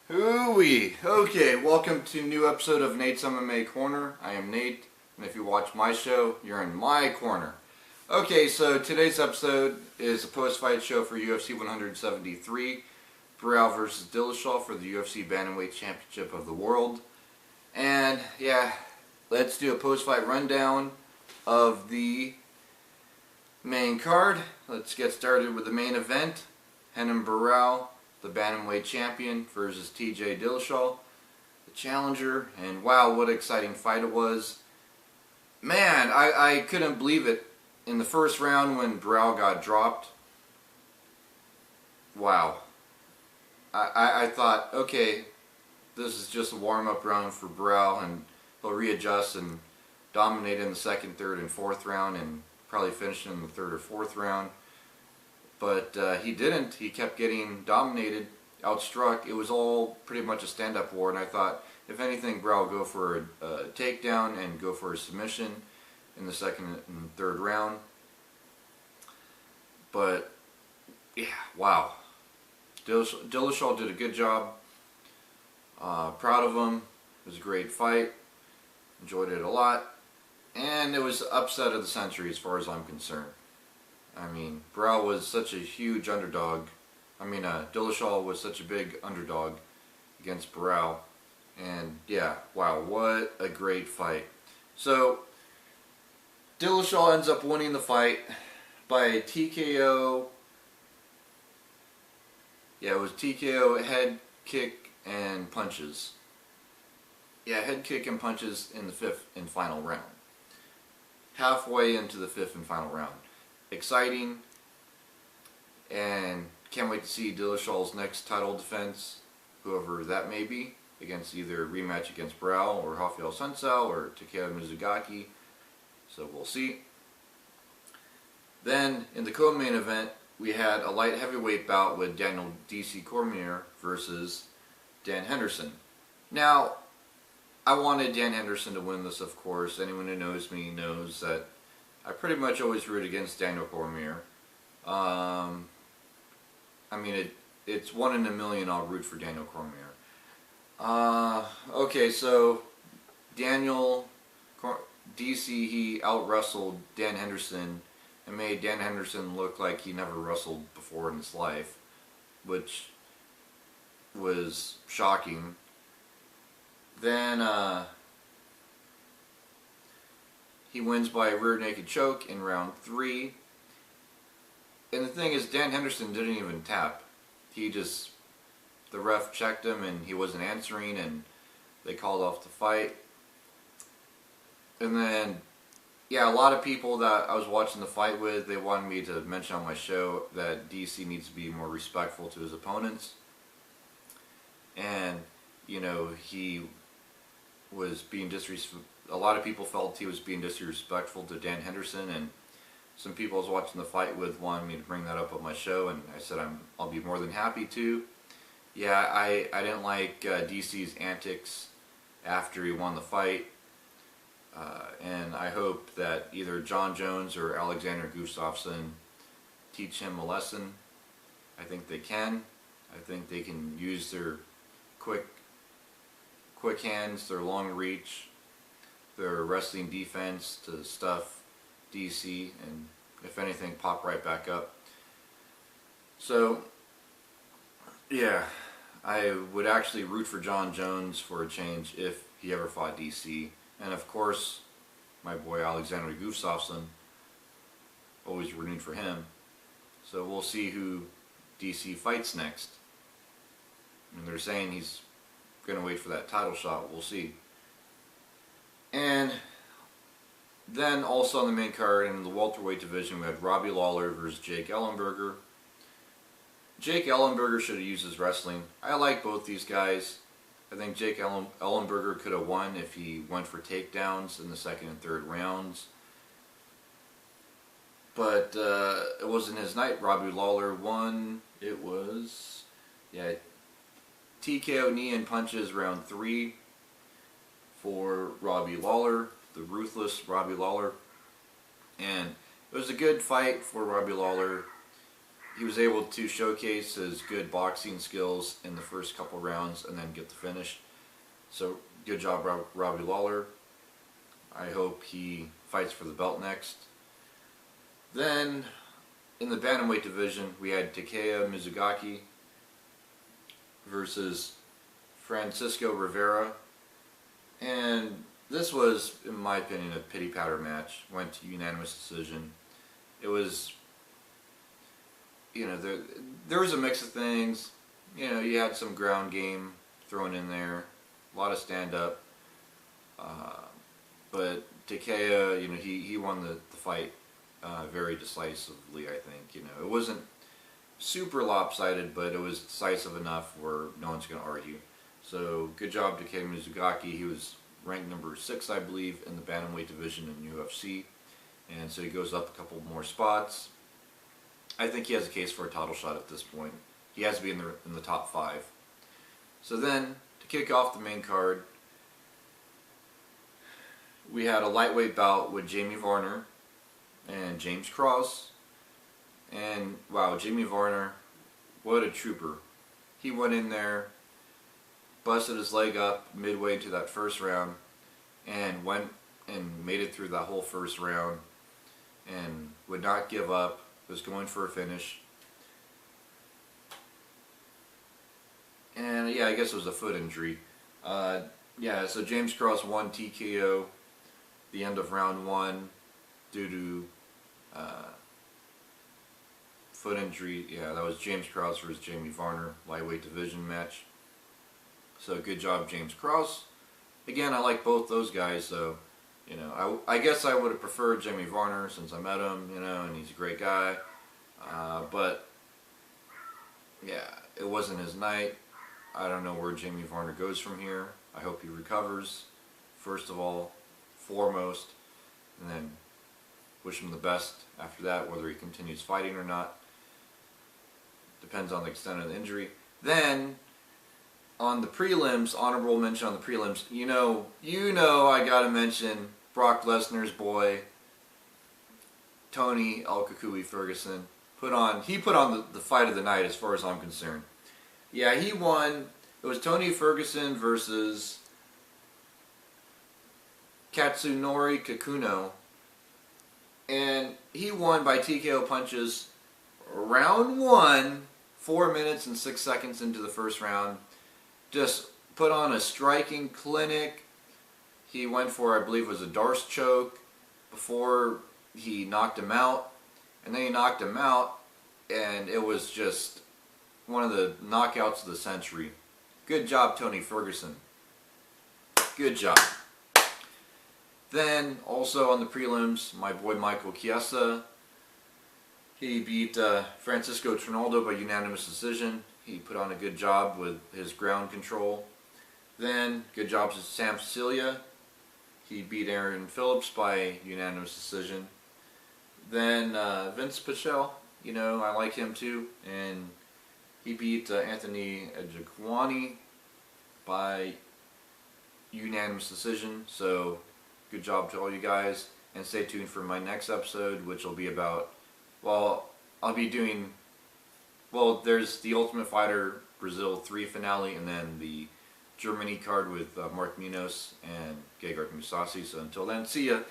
Hooey! Okay, welcome to a new episode of Nate's MMA Corner. I am Nate, and if you watch my show, you're in my corner. Okay, so today's episode is a post-fight show for UFC 173, Burrell versus Dillashaw for the UFC Bantamweight Championship of the World. And yeah, let's do a post-fight rundown of the main card. Let's get started with the main event. Henderson Burrell, the Bantamweight Champion, versus TJ Dillashaw, the challenger. And wow, what an exciting fight it was. Man, I couldn't believe it. In the first round when Burrell got dropped, wow. I thought, okay, this is just a warm-up round for Burrell, and he'll readjust and dominate in the second, third, and fourth round, and probably finish in the third or fourth round. But he didn't. He kept getting dominated, outstruck. It was all pretty much a stand-up war, and I thought, if anything, Burrell will go for a takedown and go for a submission in the second and third round. But, yeah, wow. Dillashaw did a good job. Proud of him. It was a great fight. Enjoyed it a lot. And it was the upset of the century as far as I'm concerned. I mean, Burrell was such a huge underdog. Dillashaw was such a big underdog against Burrell. And yeah, wow, what a great fight. So, Dillashaw ends up winning the fight by TKO. Yeah, it was TKO, head kick, and punches. Yeah, head kick and punches in the fifth and final round. Halfway into the fifth and final round. Exciting, and can't wait to see Dillashaw's next title defense, whoever that may be, against either a rematch against Burrell or Rafael Sunsao or Takeya Mizugaki. So we'll see. Then in the co-main event, we had a light heavyweight bout with Daniel DC Cormier versus Dan Henderson. Now, I wanted Dan Henderson to win this, of course. Anyone who knows me knows that I pretty much always root against Daniel Cormier. It's 1 in a million I'll root for Daniel Cormier. Okay, so DC, he out-wrestled Dan Henderson and made Dan Henderson look like he never wrestled before in his life, which was shocking. Then, he wins by a rear naked choke in round 3. And the thing is, Dan Henderson didn't even tap. The ref checked him and he wasn't answering, and they called off the fight. And then, yeah, a lot of people that I was watching the fight with, they wanted me to mention on my show that DC needs to be more respectful to his opponents. And, you know, he was being disrespectful. A lot of people felt he was being disrespectful to Dan Henderson, and some people I was watching the fight with wanted me to bring that up on my show, and I said I'll be more than happy to. Yeah, I didn't like DC's antics after he won the fight, and I hope that either John Jones or Alexander Gustafsson teach him a lesson. I think they can. I think they can use their quick hands, their long reach, their wrestling defense to stuff DC, and if anything, pop right back up. So, yeah, I would actually root for John Jones for a change if he ever fought DC. And of course, my boy Alexander Gustafsson, always rooting for him. So we'll see who DC fights next. And they're saying he's going to wait for that title shot. We'll see. And then also on the main card in the welterweight division, we had Robbie Lawler versus Jake Ellenberger. Jake Ellenberger should have used his wrestling. I like both these guys. I think Jake Ellenberger could have won if he went for takedowns in the second and third rounds. But it wasn't his night. Robbie Lawler won. It was, yeah, TKO knee and punches round 3 for Robbie Lawler, the ruthless Robbie Lawler. And it was a good fight for Robbie Lawler. he was able to showcase his good boxing skills in the first couple rounds and then get the finish. So good job, Robbie Lawler. I hope he fights for the belt next. Then in the bantamweight division, we had Takeya Mizugaki versus Francisco Rivera. And this was, in my opinion, a pity patter match. Went to unanimous decision. It was, there was a mix of things. You had some ground game thrown in there, a lot of stand up. But Takeya, he won the fight very decisively, I think. It wasn't super lopsided, but it was decisive enough where no one's going to argue. So good job to Takeya Mizugaki. He was ranked number 6, I believe, in the bantamweight division in UFC, and so he goes up a couple more spots. I think he has a case for a title shot at this point. He has to be in the top 5. So then, to kick off the main card, we had a lightweight bout with Jamie Varner and James Cross. And wow, Jamie Varner, what a trooper. He went in there, busted his leg up midway into that first round, and went and made it through that whole first round and would not give up, was going for a finish. And yeah, I guess it was a foot injury. Yeah, so James Cross won TKO the end of round 1 due to foot injury. Yeah, that was James Cross versus Jamie Varner, lightweight division match. So good job, James Cross. Again, I like both those guys, so I guess I would have preferred Jamie Varner since I met him, and he's a great guy. But yeah, it wasn't his night. I don't know where Jamie Varner goes from here. I hope he recovers, first of all, foremost, and then wish him the best after that, whether he continues fighting or not. Depends on the extent of the injury. Then, on the prelims, honorable mention on the prelims, I gotta mention Brock Lesnar's boy, Tony El Kukui Ferguson. He put on the fight of the night as far as I'm concerned. Yeah, he won. It was Tony Ferguson versus Katsunori Kikuno. And he won by TKO punches round 1, 4 minutes and 6 seconds into the first round. Just put on a striking clinic. He went for, I believe it was a Darce choke before he knocked him out. And then he knocked him out, and it was just one of the knockouts of the century. Good job, Tony Ferguson. Good job. Then, also on the prelims, my boy Michael Chiesa. He beat Francisco Trinaldo by unanimous decision. He put on a good job with his ground control. Then, good job to Sam Sicilia. He beat Aaron Phillips by unanimous decision. Then Vince Pichel, I like him too, and he beat Anthony Ejikwani by unanimous decision. So good job to all you guys, and stay tuned for my next episode, which will be about, I'll be doing, there's the Ultimate Fighter Brazil 3 finale, and then the Germany card with Mark Munoz and Gegard Mousasi. So until then, see ya.